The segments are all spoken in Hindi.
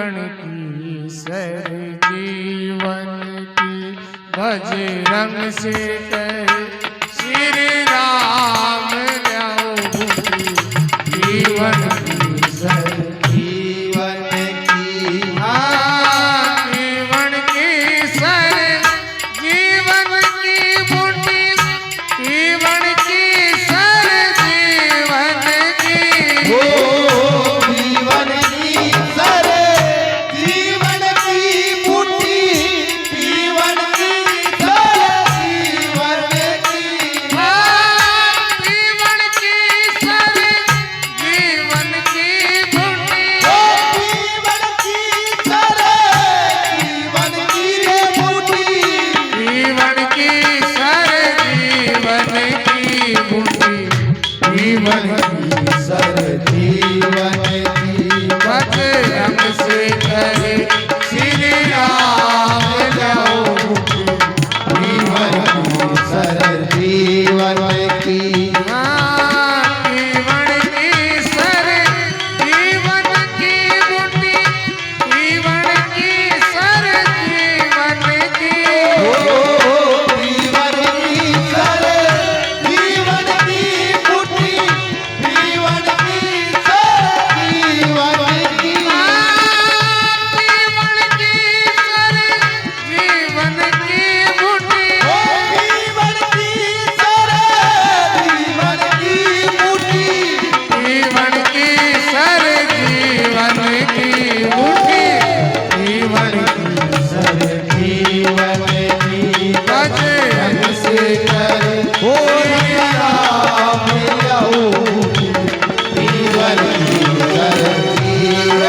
जीवन की सर जीवन की बजरंग से कहे श्री राम लो बूटी जीवन की सर जीवन की जीवन की सर जीवन की बूटी जीवन की सर जीवन की जीवन की सर जीवन की बूटी जीवन की सर जीवन की जीवन की सर जीवन की बूटी जीवन की सर जीवन की बूटी जीवन की सर जीवन की बूटी जीवन की सर जीवन की बजरंग से कहे श्री राम लो बूटी जीवन की सर जीवन की जीवन की सर जीवन की बूटी जीवन की सर जीवन की जीवन की सर जीवन की बूटी जीवन की सर जीवन की जीवन की सर जीवन की बूटी जीवन की सर जीवन की बूटी जीवन की सर जीवन की बूटी जीवन की सर जीवन की बजरंग से करे हो राम लो जीवन की सर जीवन की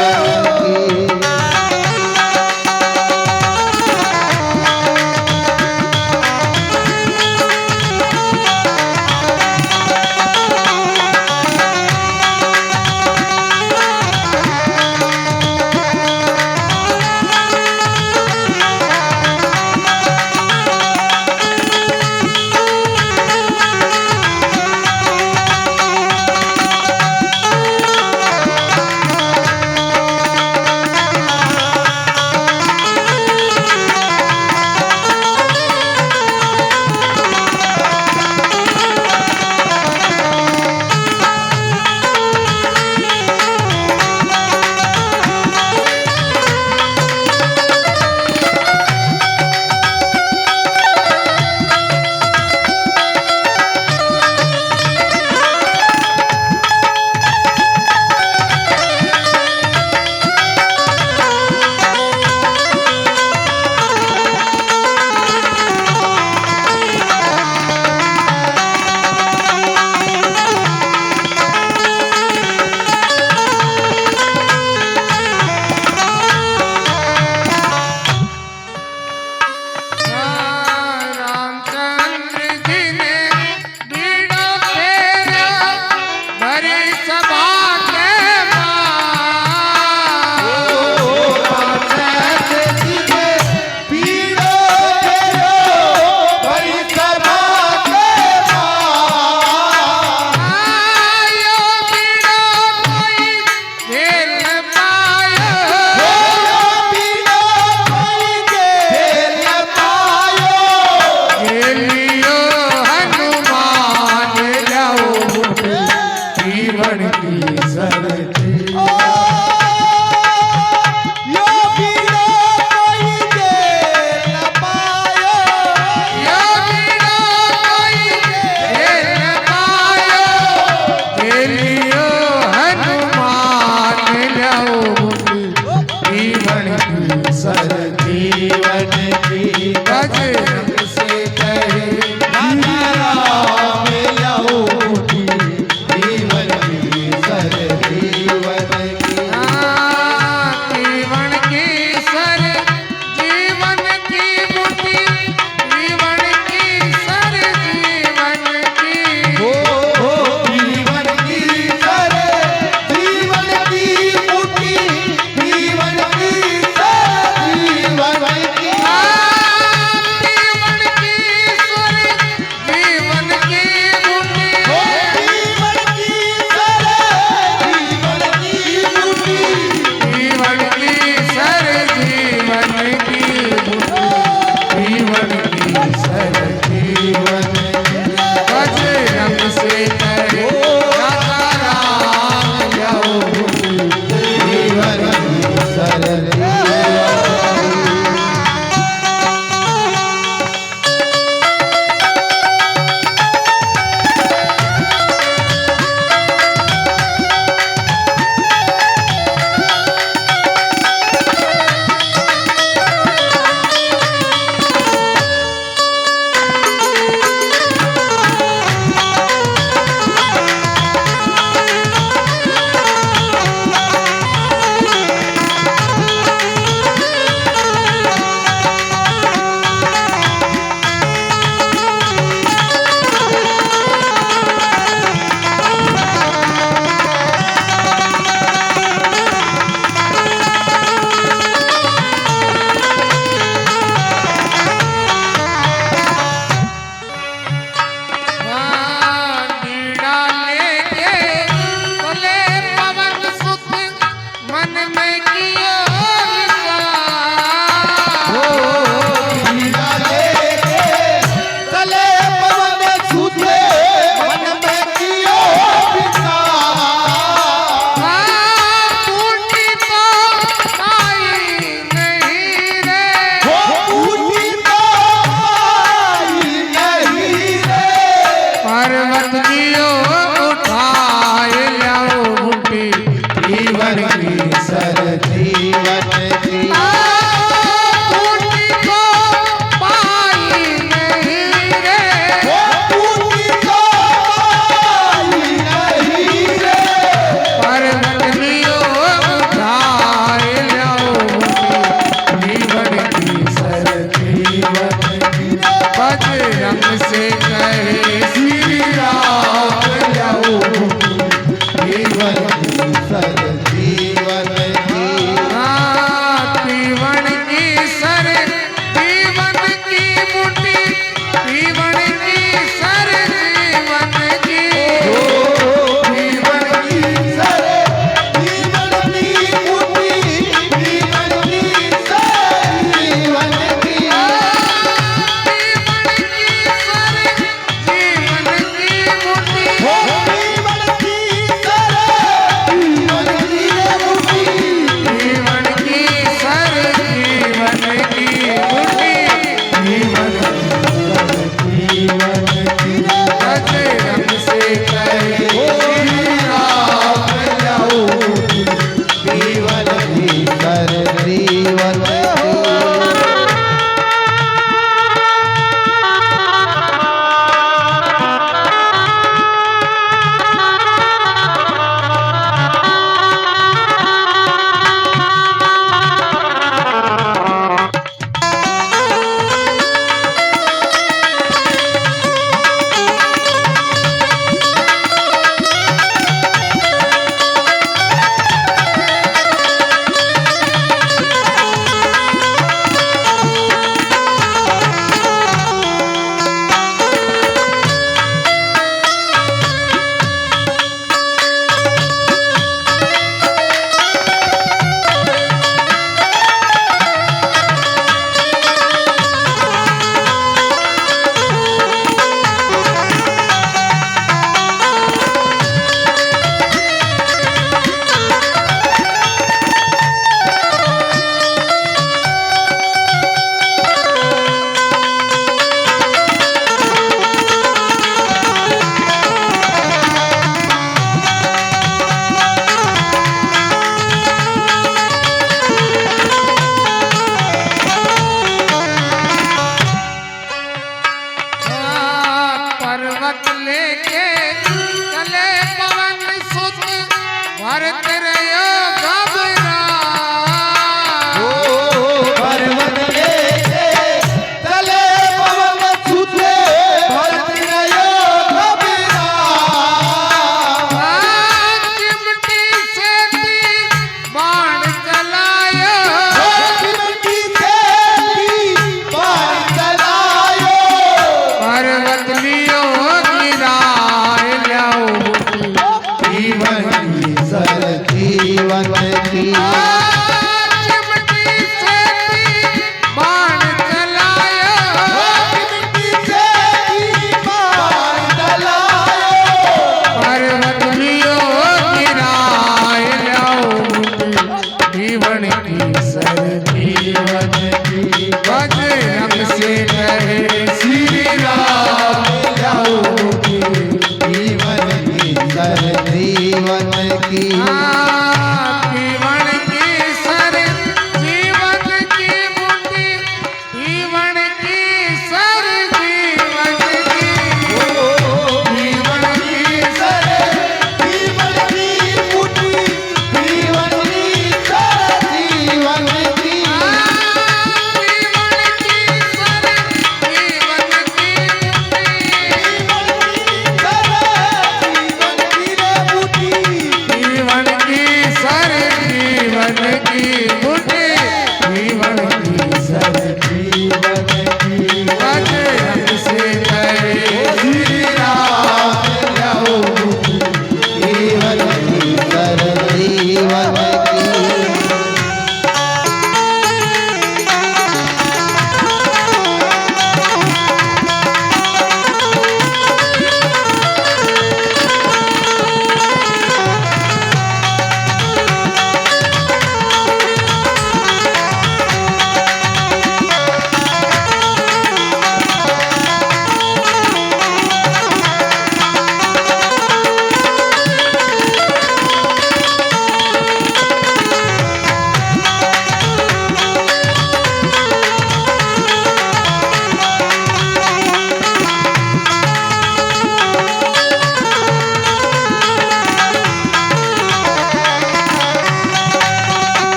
रामचंद्र जी ने बीड़ा फेरा भरी सभा के आयो बीड़ा कोई खेल पायो खेलियो हनुमान लो बूटी जीवन की सर यो बीड़ा कोई खेल पायो खेलियो हनुमान लो बूटी जीवन की सर जीवन की बजरंग से कहे राम लो जीवन की सर जीवन की भरत रहो घबरा पर्वत लेके चले पवन सुते भरत रहो घबरा चिमटी से बाण चलायो चिमटी से बाण चलायो पर्वत लियो गिराए ल्याओ जीवन की सर जीवन की चिमटी से बाण चलायो चिमटी से बाण चलायो पर्वत लियो गिराए ल्याओ जीवन की सर जीवन की बजरंग से कहे श्री राम जीवन की सर जीवन की